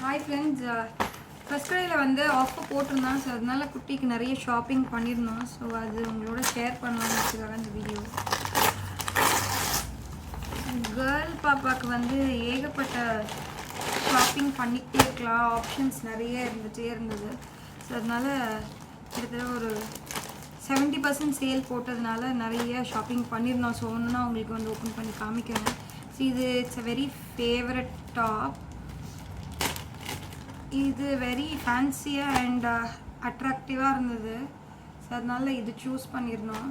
Hi friends, first cryல வந்து offer போட்டிருந்தான். So அதனால குட்டிக்கு நிறைய ஷாப்பிங் பண்ணியிருந்தோம். ஸோ அது உங்களோட ஷேர் பண்ணலாம்னு இந்த வீடியோ. கேர்ள் பாப்பாவுக்கு வந்து ஏகப்பட்ட ஷாப்பிங் பண்ணிக்கிட்டே இருக்கலாம், ஆப்ஷன்ஸ் நிறைய இருந்துகிட்டே இருந்தது. ஸோ அதனால கிட்டத்தட்ட ஒரு 70% சேல் போட்டதுனால நிறைய ஷாப்பிங் பண்ணியிருந்தோம். ஸோ ஒன்றுனா உங்களுக்கு வந்து ஓப்பன் பண்ணி காமிக்கிறேன். ஸோ இது it's a very favourite top. இது வெரி ஃபேன்சியாக அண்ட் அட்ராக்டிவாக இருந்தது. ஸோ அதனால இது சூஸ் பண்ணியிருந்தோம்.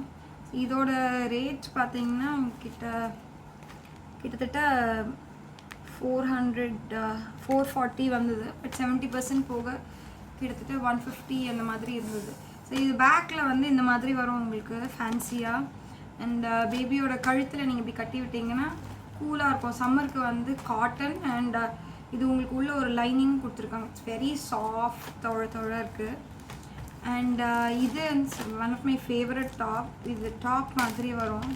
இதோட ரேட் பார்த்தீங்கன்னா கிட்டத்தட்ட 440 வந்தது. பட் 70% போக கிட்டத்தட்ட 150 அந்த மாதிரி இருந்தது. ஸோ இது பேக்கில் வந்து இந்த மாதிரி வரும் உங்களுக்கு ஃபேன்சியாக. அண்ட் பேபியோட கழுத்தில் நீங்கள் இப்படி கட்டி விட்டிங்கன்னா கூலாக இருக்கும். சம்மருக்கு வந்து காட்டன் அண்ட் இது உங்களுக்கு உள்ள ஒரு லைனிங் கொடுத்துருக்காங்க. இட்ஸ் வெரி சாஃப்ட், தொழ இருக்குது. அண்ட் இது one of my favourite top. இது டாப் மாதிரி வரும்.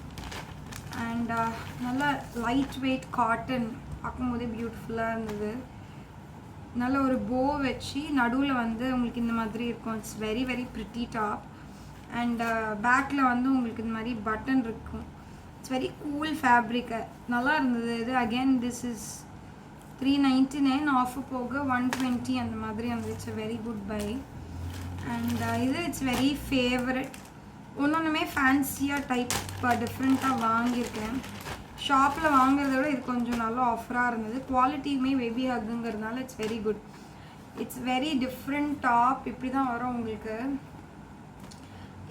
அண்ட் நல்லா லைட் வெயிட் காட்டன், பார்க்கும்போதே பியூட்டிஃபுல்லாக இருந்தது. நல்ல ஒரு போ வச்சு நடுவில் வந்து உங்களுக்கு இந்த மாதிரி இருக்கும். It's very very pretty top. And பேக்கில் வந்து உங்களுக்கு இந்த மாதிரி பட்டன் இருக்கும். இட்ஸ் வெரி கூல் ஃபேப்ரிக்கு, நல்லா இருந்தது. இது அகெயின் திஸ் இஸ் 399, ஆஃபர் போக 120 அந்த மாதிரி இருந்தது. It's very good bye. And இது இட்ஸ் வெரி ஃபேவரட். ஒன்றுமே ஃபேன்சியாக டைப் டிஃப்ரெண்ட்டாக வாங்கியிருக்கேன். ஷாப்பில் வாங்குறத விட இது கொஞ்சம் நல்லா ஆஃபராக இருந்தது. குவாலிட்டியுமே பேபி ஹக்குங்கிறதுனால it's very good. It's very different top. இப்படி தான் வரும் உங்களுக்கு.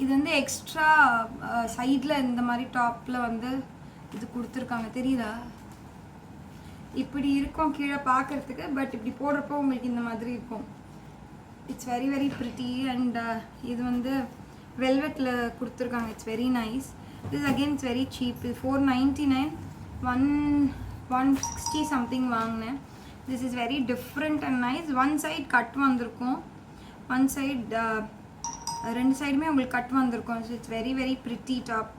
இது வந்து எக்ஸ்ட்ரா சைடில் இந்த மாதிரி டாப்பில் வந்து இது கொடுத்துருக்காங்க, தெரியுதா? இப்படி இருக்கும் கீழே பார்க்குறதுக்கு. பட் இப்படி போடுறப்போ உங்களுக்கு இந்த மாதிரி இருக்கும். It's very very pretty. And இது வந்து வெல்வெட்டில் கொடுத்துருக்காங்க. It's very nice. This again it's very cheap. இது 499, 160 சம்திங் வாங்கினேன். This is very different and nice. One side cut வந்திருக்கும், ஒன் சைட் ரெண்டு சைடுமே உங்களுக்கு கட் வந்திருக்கும். So it's very very pretty top.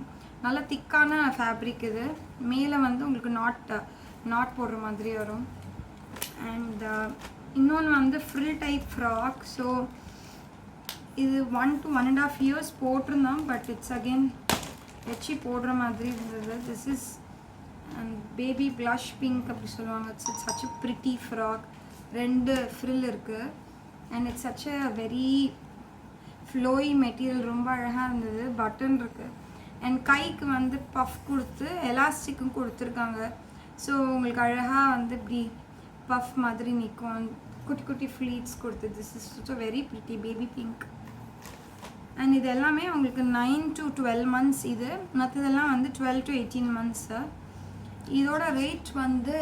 நல்ல திக்கான ஃபேப்ரிக் இது. மேலே வந்து உங்களுக்கு நாட் போடுற மாதிரி வரும். அண்ட் இன்னொன்று வந்து ஃப்ரில் டைப் ஃப்ராக். ஸோ இது 1 to 1.5 years போட்டிருந்தோம். பட் இட்ஸ் அகெயின் வச்சு போடுற மாதிரி இருந்தது. This is baby blush pink அப்படி சொல்லுவாங்க. It's such a pretty frock. 2 frill இருக்குது. And it's such a very flowy material. ரொம்ப அழகாக இருந்தது. பட்டன் இருக்குது. அண்ட் கைக்கு வந்து பஃப் கொடுத்து எலாஸ்டிக்கும் கொடுத்துருக்காங்க. ஸோ உங்களுக்கு அழகாக வந்து இப்படி பஃப் மாதிரி நிற்கும். குட்டி குட்டி ஃப்ளீட்ஸ் கொடுத்து. This is such a very pretty baby pink. And இது எல்லாமே உங்களுக்கு 9 to 12 months. இது மற்றதெல்லாம் வந்து 12 to 18 months. இதோட ரேட் வந்து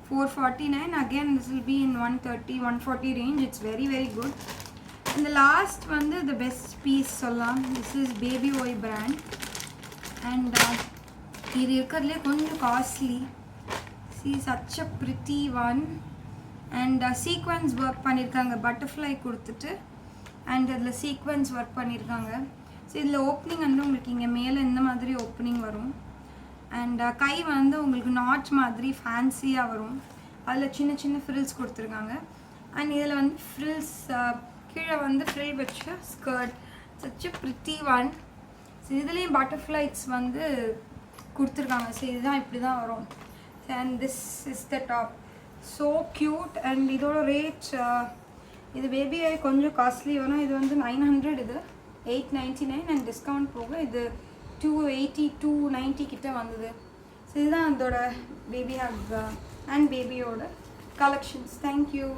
449. Again this will be in 130, 140 range. It's very very good. இந்த லாஸ்ட் வந்து த பெஸ்ட் பீஸ் சொல்லலாம். திஸ் இஸ் பேபி ஓய் பிராண்ட். அண்ட் இது இருக்கிறதுலே கொஞ்சம் costly. C such a pretty one. And sequence work பண்ணியிருக்காங்க. பட்டர்ஃப்ளை கொடுத்துட்டு அண்ட் அதில் சீக்வன்ஸ் ஒர்க் பண்ணியிருக்காங்க. ஸோ இதில் ஓப்பனிங் வந்து உங்களுக்கு இங்கே மேலே இந்த மாதிரி ஓப்பனிங் வரும். அண்ட் கை வந்து உங்களுக்கு நாட் மாதிரி ஃபேன்சியாக வரும். அதில் சின்ன சின்ன ஃப்ரில்ஸ் கொடுத்துருக்காங்க. அண்ட் இதில் வந்து ஃப்ரில்ஸ் கீழே வந்து ஃப்ரில் வச்ச skirt. Such a pretty one. So இதுலேயும் பட்டர்ஃப்ளைஸ் வந்து கொடுத்துருக்காங்க. ஸோ இதுதான் இப்படி தான் வரும். And this is the top. So cute. And இதோட ரேட் இது பேபி கொஞ்சம் காஸ்ட்லி வரும். இது வந்து 900, இது 899. அண்ட் டிஸ்கவுண்ட் போக இது 280, 290 கிட்ட வந்தது. ஸோ இதுதான் அதோட பேபி ஹக் அண்ட் பேபியோட கலெக்ஷன்ஸ். தேங்க்யூ.